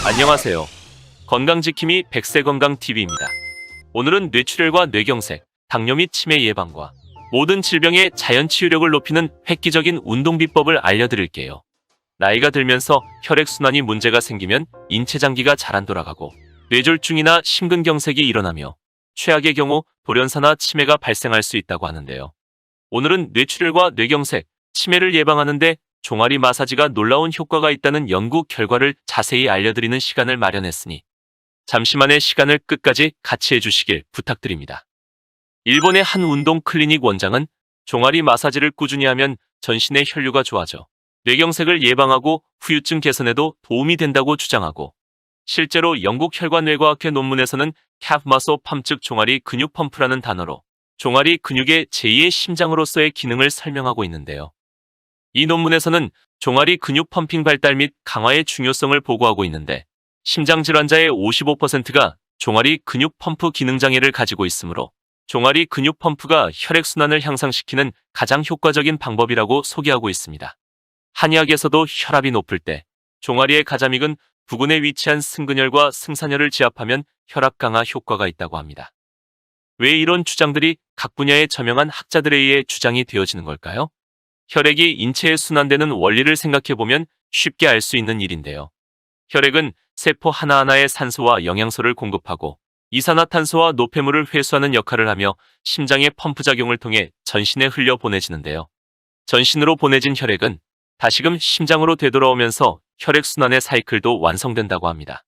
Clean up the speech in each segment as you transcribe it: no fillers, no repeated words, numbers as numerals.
안녕하세요. 건강지킴이 백세건강TV입니다. 오늘은 뇌출혈과 뇌경색, 당뇨 및 치매 예방과 모든 질병의 자연 치유력을 높이는 획기적인 운동 비법을 알려드릴게요. 나이가 들면서 혈액순환이 문제가 생기면 인체 장기가 잘 안 돌아가고 뇌졸중이나 심근경색이 일어나며 최악의 경우 돌연사나 치매가 발생할 수 있다고 하는데요. 오늘은 뇌출혈과 뇌경색, 치매를 예방하는데 종아리 마사지가 놀라운 효과가 있다는 연구 결과를 자세히 알려드리는 시간을 마련했으니 잠시만의 시간을 끝까지 같이 해주시길 부탁드립니다. 일본의 한 운동 클리닉 원장은 종아리 마사지를 꾸준히 하면 전신의 혈류가 좋아져 뇌경색을 예방하고 후유증 개선에도 도움이 된다고 주장하고, 실제로 영국 혈관뇌과학회 논문에서는 calf muscle pump, 즉 종아리 근육 펌프라는 단어로 종아리 근육의 제2의 심장으로서의 기능을 설명하고 있는데요. 이 논문에서는 종아리 근육 펌핑 발달 및 강화의 중요성을 보고하고 있는데, 심장 질환자의 55%가 종아리 근육 펌프 기능 장애를 가지고 있으므로 종아리 근육 펌프가 혈액순환을 향상시키는 가장 효과적인 방법이라고 소개하고 있습니다. 한의학에서도 혈압이 높을 때 종아리의 가자믹은 부근에 위치한 승근혈과 승산혈을 지압하면 혈압 강화 효과가 있다고 합니다. 왜 이런 주장들이 각 분야의 저명한 학자들에 의해 주장이 되어지는 걸까요? 혈액이 인체에 순환되는 원리를 생각해보면 쉽게 알 수 있는 일인데요. 혈액은 세포 하나하나에 산소와 영양소를 공급하고 이산화탄소와 노폐물을 회수하는 역할을 하며 심장의 펌프 작용을 통해 전신에 흘려 보내지는데요. 전신으로 보내진 혈액은 다시금 심장으로 되돌아오면서 혈액순환의 사이클도 완성된다고 합니다.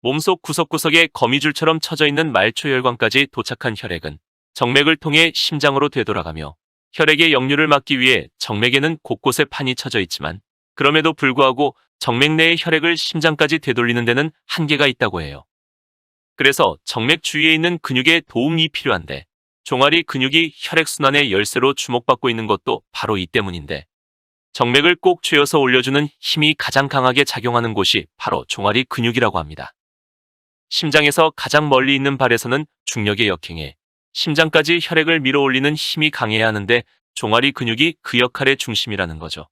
몸속 구석구석에 거미줄처럼 쳐져 있는 말초혈관까지 도착한 혈액은 정맥을 통해 심장으로 되돌아가며, 혈액의 역류를 막기 위해 정맥에는 곳곳에 판이 쳐져 있지만 그럼에도 불구하고 정맥 내의 혈액을 심장까지 되돌리는 데는 한계가 있다고 해요. 그래서 정맥 주위에 있는 근육에 도움이 필요한데, 종아리 근육이 혈액순환의 열쇠로 주목받고 있는 것도 바로 이 때문인데, 정맥을 꼭 쥐어서 올려주는 힘이 가장 강하게 작용하는 곳이 바로 종아리 근육이라고 합니다. 심장에서 가장 멀리 있는 발에서는 중력에 역행해 심장까지 혈액을 밀어올리는 힘이 강해야 하는데, 종아리 근육이 그 역할의 중심이라는 거죠.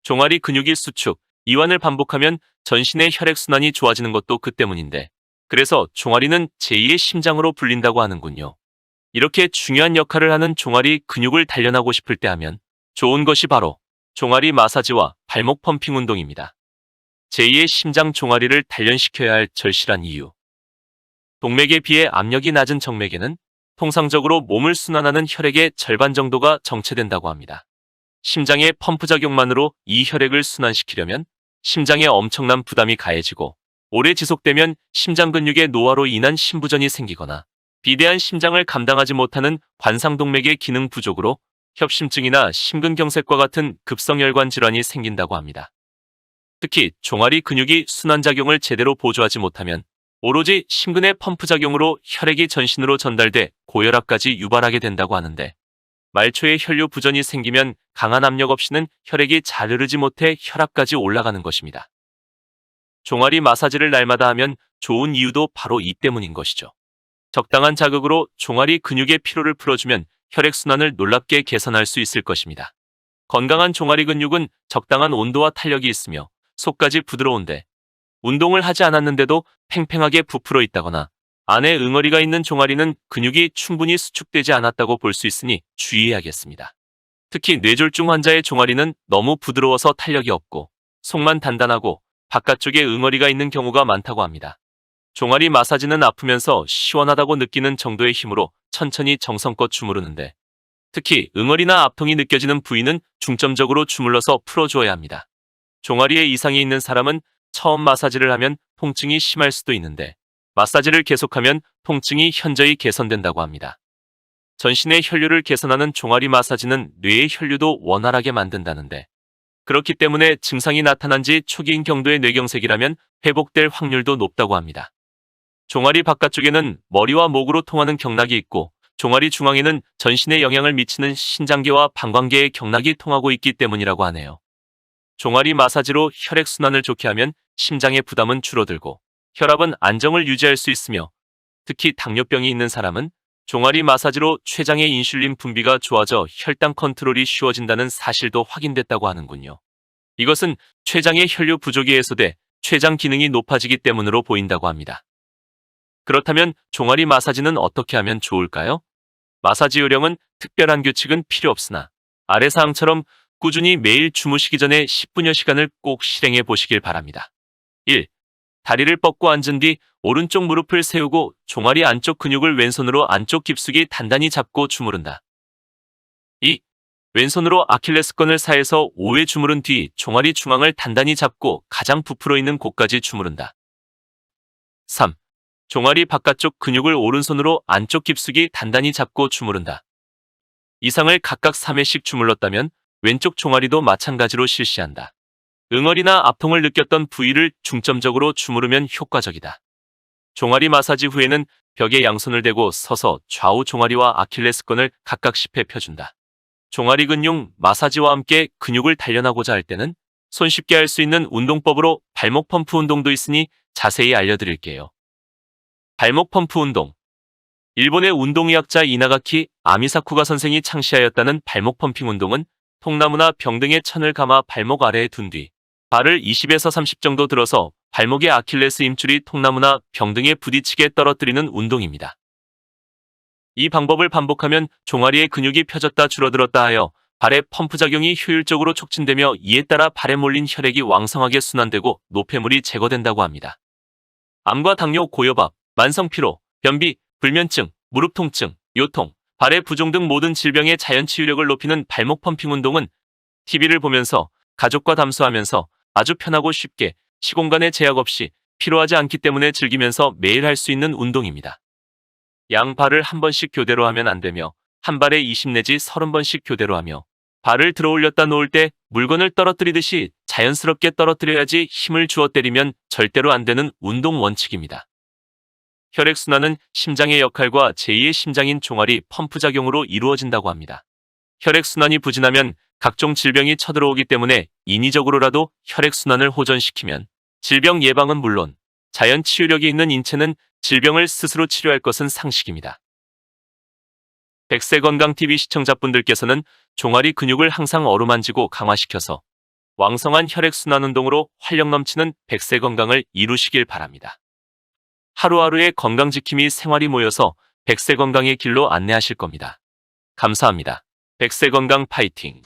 종아리 근육이 수축, 이완을 반복하면 전신의 혈액순환이 좋아지는 것도 그 때문인데, 그래서 종아리는 제2의 심장으로 불린다고 하는군요. 이렇게 중요한 역할을 하는 종아리 근육을 단련하고 싶을 때 하면 좋은 것이 바로 종아리 마사지와 발목 펌핑 운동입니다. 제2의 심장 종아리를 단련시켜야 할 절실한 이유. 동맥에 비해 압력이 낮은 정맥에는 통상적으로 몸을 순환하는 혈액의 절반 정도가 정체된다고 합니다. 심장의 펌프 작용만으로 이 혈액을 순환시키려면 심장에 엄청난 부담이 가해지고, 오래 지속되면 심장 근육의 노화로 인한 심부전이 생기거나 비대한 심장을 감당하지 못하는 관상동맥의 기능 부족으로 협심증이나 심근경색과 같은 급성혈관 질환이 생긴다고 합니다. 특히 종아리 근육이 순환작용을 제대로 보조하지 못하면 오로지 심근의 펌프 작용으로 혈액이 전신으로 전달돼 고혈압까지 유발하게 된다고 하는데, 말초의 혈류 부전이 생기면 강한 압력 없이는 혈액이 잘 흐르지 못해 혈압까지 올라가는 것입니다. 종아리 마사지를 날마다 하면 좋은 이유도 바로 이 때문인 것이죠. 적당한 자극으로 종아리 근육의 피로를 풀어주면 혈액순환을 놀랍게 개선할 수 있을 것입니다. 건강한 종아리 근육은 적당한 온도와 탄력이 있으며 속까지 부드러운데, 운동을 하지 않았는데도 팽팽하게 부풀어 있다거나 안에 응어리가 있는 종아리는 근육이 충분히 수축되지 않았다고 볼 수 있으니 주의해야겠습니다. 특히 뇌졸중 환자의 종아리는 너무 부드러워서 탄력이 없고 속만 단단하고 바깥쪽에 응어리가 있는 경우가 많다고 합니다. 종아리 마사지는 아프면서 시원하다고 느끼는 정도의 힘으로 천천히 정성껏 주무르는데, 특히 응어리나 압통이 느껴지는 부위는 중점적으로 주물러서 풀어주어야 합니다. 종아리에 이상이 있는 사람은 처음 마사지를 하면 통증이 심할 수도 있는데, 마사지를 계속하면 통증이 현저히 개선된다고 합니다. 전신의 혈류를 개선하는 종아리 마사지는 뇌의 혈류도 원활하게 만든다는데, 그렇기 때문에 증상이 나타난 지 초기인 경도의 뇌경색이라면 회복될 확률도 높다고 합니다. 종아리 바깥쪽에는 머리와 목으로 통하는 경락이 있고, 종아리 중앙에는 전신에 영향을 미치는 신장계와 방광계의 경락이 통하고 있기 때문이라고 하네요. 종아리 마사지로 혈액순환을 좋게 하면 심장의 부담은 줄어들고 혈압은 안정을 유지할 수 있으며, 특히 당뇨병이 있는 사람은 종아리 마사지로 췌장의 인슐린 분비가 좋아져 혈당 컨트롤이 쉬워진다는 사실도 확인됐다고 하는군요. 이것은 췌장의 혈류 부족이 해소돼 췌장 기능이 높아지기 때문으로 보인다고 합니다. 그렇다면 종아리 마사지는 어떻게 하면 좋을까요? 마사지 요령은 특별한 규칙은 필요 없으나 아래 사항처럼 꾸준히 매일 주무시기 전에 10분여 시간을 꼭 실행해 보시길 바랍니다. 1. 다리를 뻗고 앉은 뒤 오른쪽 무릎을 세우고 종아리 안쪽 근육을 왼손으로 안쪽 깊숙이 단단히 잡고 주무른다. 2. 왼손으로 아킬레스건을 사이에서 5회 주무른 뒤 종아리 중앙을 단단히 잡고 가장 부풀어 있는 곳까지 주무른다. 3. 종아리 바깥쪽 근육을 오른손으로 안쪽 깊숙이 단단히 잡고 주무른다. 이상을 각각 3회씩 주물렀다면 왼쪽 종아리도 마찬가지로 실시한다. 응어리나 압통을 느꼈던 부위를 중점적으로 주무르면 효과적이다. 종아리 마사지 후에는 벽에 양손을 대고 서서 좌우 종아리와 아킬레스건을 각각 10회 펴준다. 종아리 근육 마사지와 함께 근육을 단련하고자 할 때는 손쉽게 할 수 있는 운동법으로 발목 펌프 운동도 있으니 자세히 알려드릴게요. 발목 펌프 운동. 일본의 운동의학자 이나가키 아미사쿠가 선생이 창시하였다는 발목 펌핑 운동은 통나무나 병 등에 천을 감아 발목 아래에 둔 뒤 발을 20에서 30 정도 들어서 발목의 아킬레스 힘줄이 통나무나 병 등에 부딪히게 떨어뜨리는 운동입니다. 이 방법을 반복하면 종아리의 근육이 펴졌다 줄어들었다 하여 발의 펌프 작용이 효율적으로 촉진되며 이에 따라 발에 몰린 혈액이 왕성하게 순환되고 노폐물이 제거된다고 합니다. 암과 당뇨, 고혈압, 만성피로, 변비, 불면증, 무릎 통증, 요통, 발의 부종 등 모든 질병의 자연 치유력을 높이는 발목 펌핑 운동은 TV를 보면서 가족과 담소하면서 아주 편하고 쉽게 시공간의 제약 없이 피로하지 않기 때문에 즐기면서 매일 할 수 있는 운동입니다. 양 발을 한 번씩 교대로 하면 안 되며 한 발에 20 내지 30번씩 교대로 하며 발을 들어 올렸다 놓을 때 물건을 떨어뜨리듯이 자연스럽게 떨어뜨려야지 힘을 주어 때리면 절대로 안 되는 운동 원칙입니다. 혈액순환은 심장의 역할과 제2의 심장인 종아리 펌프 작용으로 이루어진다고 합니다. 혈액순환이 부진하면 각종 질병이 쳐들어오기 때문에 인위적으로라도 혈액순환을 호전시키면 질병 예방은 물론 자연 치유력이 있는 인체는 질병을 스스로 치료할 것은 상식입니다. 백세건강TV 시청자분들께서는 종아리 근육을 항상 어루만지고 강화시켜서 왕성한 혈액순환 운동으로 활력 넘치는 백세건강을 이루시길 바랍니다. 하루하루의 건강지킴이 생활이 모여서 백세건강의 길로 안내하실 겁니다. 감사합니다. 백세건강 파이팅!